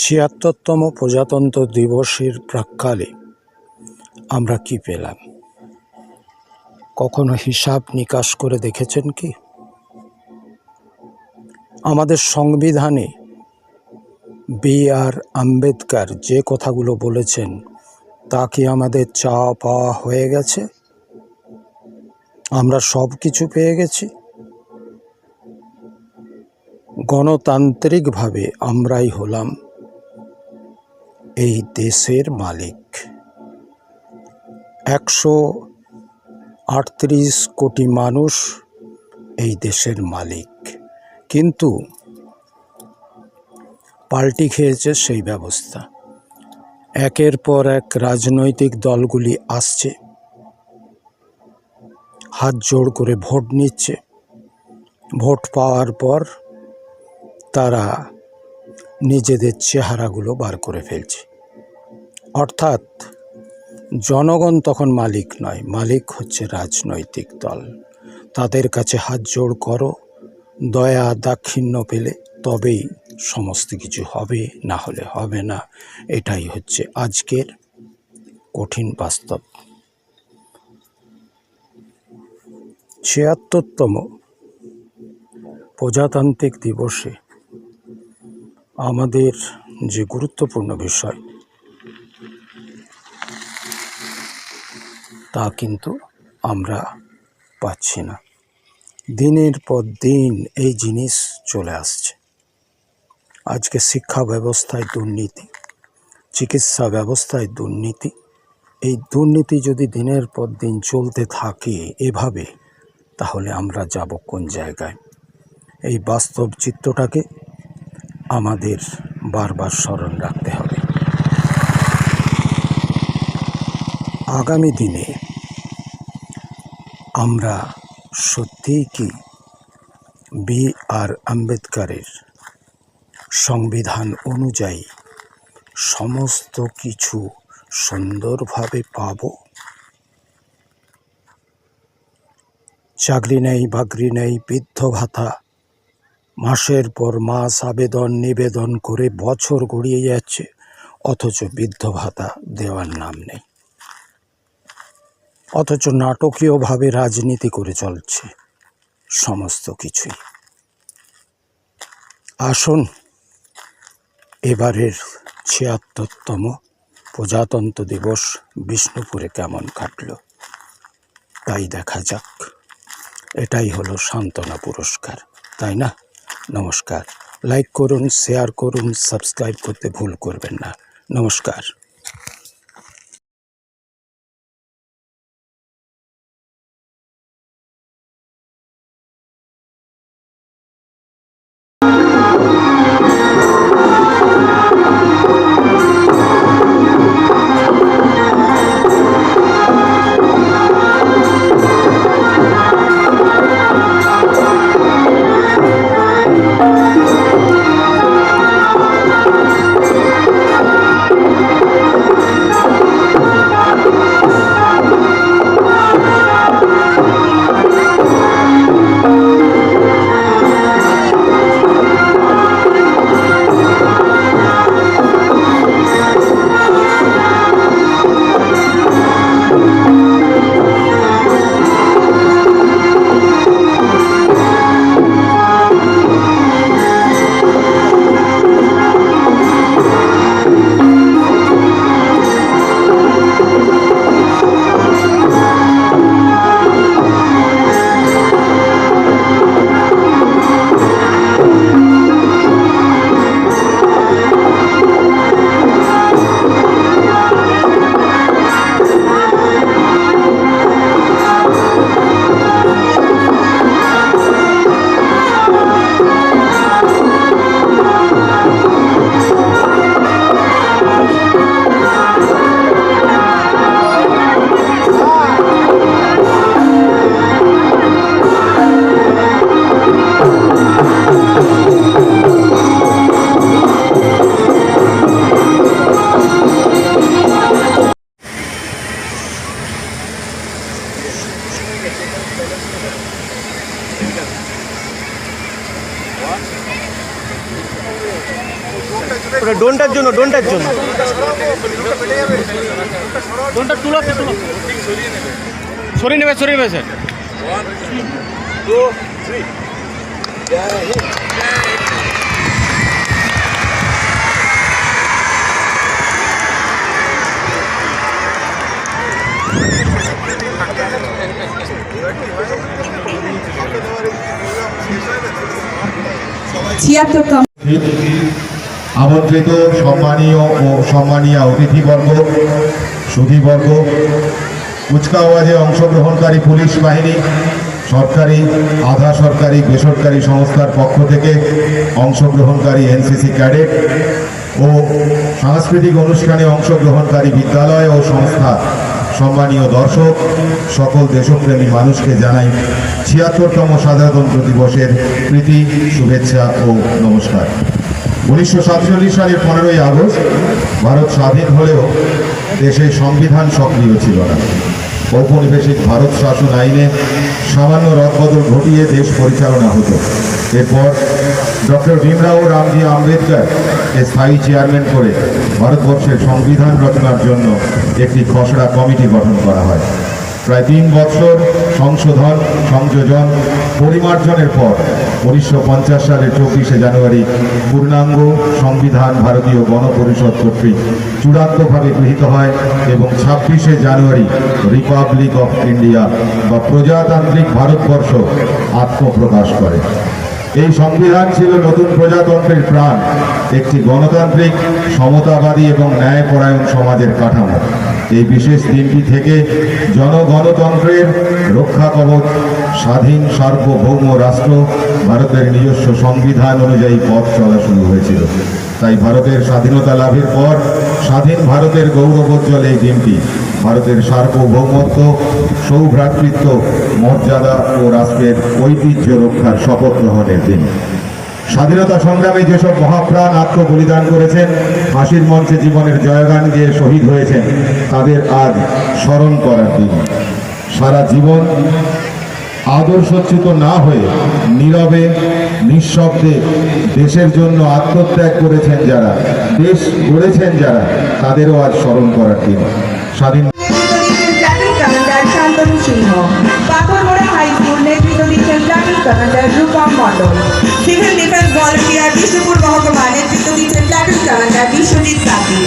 ৭৬তম প্রজাতন্ত্র দিবসের প্রাক্কালে আমরা কি পেলাম? কখনো হিসাব নিকাশ করে দেখেছেন কি? আমাদের সংবিধানে B.R. আম্বেদকর যে কথাগুলো বলেছেন তা কি আমাদের চাওয়া পাওয়া হয়ে গেছে? আমরা সব কিছু পেয়ে গেছি? গণতান্ত্রিকভাবে আমরাই হলাম এই দেশের মালিক। ১৩৮ কোটি মানুষ এই দেশের মালিক, কিন্তু পাল্টি খেয়েছে সেই ব্যবস্থা। একের পর এক রাজনৈতিক দলগুলি আসছে, হাত জোড় করে ভোট নিচ্ছে। ভোট পাওয়ার পর তারা নিজেদের চেহারাগুলো বার করে ফেলছে। অর্থাৎ জনগণ তখন মালিক নয়, মালিক হচ্ছে রাজনৈতিক দল। তাদের কাছে হাত জোড় করো, দয়া দাক্ষিণ্য পেলে তবেই সমস্ত কিছু হবে, না হলে হবে না। এটাই হচ্ছে আজকের কঠিন বাস্তব। ৭৬তম প্রজাতান্ত্রিক দিবসে আমাদের যে গুরুত্বপূর্ণ বিষয় তা কিন্তু আমরা পাচ্ছি না। দিনের পর দিন এই জিনিস চলে আসছে। আজকে শিক্ষা ব্যবস্থায় দুর্নীতি, চিকিৎসা ব্যবস্থায় দুর্নীতি। এই দুর্নীতি যদি দিনের পর দিন চলতে থাকে এভাবে, তাহলে আমরা যাব কোন জায়গায়? এই বাস্তব চিত্রটাকে আমাদের বারবার স্মরণ রাখতে হবে। আগামী দিনে আমরা সত্যিই কি B.R. আম্বেদকরের সংবিধান অনুযায়ী সমস্ত কিছু সুন্দরভাবে পাব? চাকরি নেই, বাকরি নেই, বৃদ্ধ ভাতা মাসের পর মাস আবেদন নিবেদন করে বছর গড়িয়ে যাচ্ছে, অথচ বৃদ্ধ ভাতা দেওয়ার নাম নেই। অথচ নাটকীয়ভাবে রাজনীতি করে চলছে সমস্ত কিছুই। আসুন এবারের ৭৬তম প্রজাতন্ত্র দিবস বিষ্ণুপুরে কেমন কাটল তাই দেখা যাক। এটাই হলো সান্ত্বনা পুরস্কার, তাই না? নমস্কার। লাইক করুন, শেয়ার করুন, সাবস্ক্রাইব করতে ভুল করবেন না। নমস্কার। ওটা ডোনটার জন্য ডোনটা তুলো সরিয়ে নেবে স্যার। আমন্ত্রিত সম্মানীয় ও সম্মানীয় অতিথিবর্গ, সুধীবর্গ, কুচকাওয়াজে অংশগ্রহণকারী পুলিশ বাহিনী, সরকারি, আধা সরকারি, বেসরকারি সংস্থার পক্ষ থেকে অংশগ্রহণকারী এনসিসি ক্যাডেট ও সাংস্কৃতিক অনুষ্ঠানে অংশগ্রহণকারী বিদ্যালয় ও সংস্থা, সম্মানীয় দর্শক, সকল দেশপ্রেমী মানুষকে জানাই ৭৬তম সাধারণতন্ত্র দিবসের প্রীতি, শুভেচ্ছা ও নমস্কার। ১৯৪৭ সালের ১৫ই আগস্ট ভারত স্বাধীন হলেও দেশে সংবিধান সক্রিয় ছিল না। ঔপনিবেশিক ভারত শাসন আইনে সামান্য রদবদল ঘটিয়ে দেশ পরিচালনা হতো। এরপর ডক্টর ভীমরাও রামজি আম্বেদকর স্থায়ী চেয়ারম্যান করে ভারতবর্ষের সংবিধান রচনার জন্য একটি খসড়া কমিটি গঠন করা হয়। প্রায় ৩ বছর সংশোধন, সংযোজন, পরিমার্জনের পর ১৯৫০ সালের ২৪শে জানুয়ারি পূর্ণাঙ্গ সংবিধান ভারতীয় গণপরিষদ কর্তৃক চূড়ান্তভাবে গৃহীত হয় এবং ২৬শে জানুয়ারি রিপাবলিক অফ ইন্ডিয়া বা প্রজাতান্ত্রিক ভারতবর্ষ আত্মপ্রকাশ করে। এই সংবিধান ছিল নতুন প্রজাতন্ত্রের প্রাণ, একটি গণতান্ত্রিক, সমতাবাদী এবং ন্যায়পরায়ণ সমাজের কাঠামো। এই বিশেষ দিনটি থেকে জনগণতন্ত্রের রক্ষা কবচ, স্বাধীন সার্বভৌম রাষ্ট্র, ভারতের নিজস্ব সংবিধান অনুযায়ী পথ চলা শুরু হয়েছিল। তাই ভারতের স্বাধীনতা লাভের পর স্বাধীন ভারতের গৌরবোজ্জ্বল এই দিনটি ভারতের সার্বভৌমত্ব, সৌভ্রাতৃত্ব, মর্যাদা ও রাষ্ট্রের ঐতিহ্য রক্ষার শপথ গ্রহণের দিন। স্বাধীনতা সংগ্রামে যেসব মহাপ্রাণ আত্মবলিদান করেছেন, ফাঁসির মঞ্চে জীবনের জয়গান দিয়ে শহীদ হয়েছেন, তাদের আজ স্মরণ করার দিন। সারা জীবন আদর্শচ্যুত না হয়ে নীরবে, নিঃশব্দে দেশের জন্য আত্মত্যাগ করেছেন যারা, দেশ গড়েছেন যারা, তাদেরও আজ স্মরণ করার দিন। স্বাধীন সিভিল ডিফেন্স ভলান্টিয়ার বিষ্ণুপুর মহকুমা নেতৃত্ব দিচ্ছেন প্ল্যাটুন কমান্ডার বিশ্বজিৎ সাথী।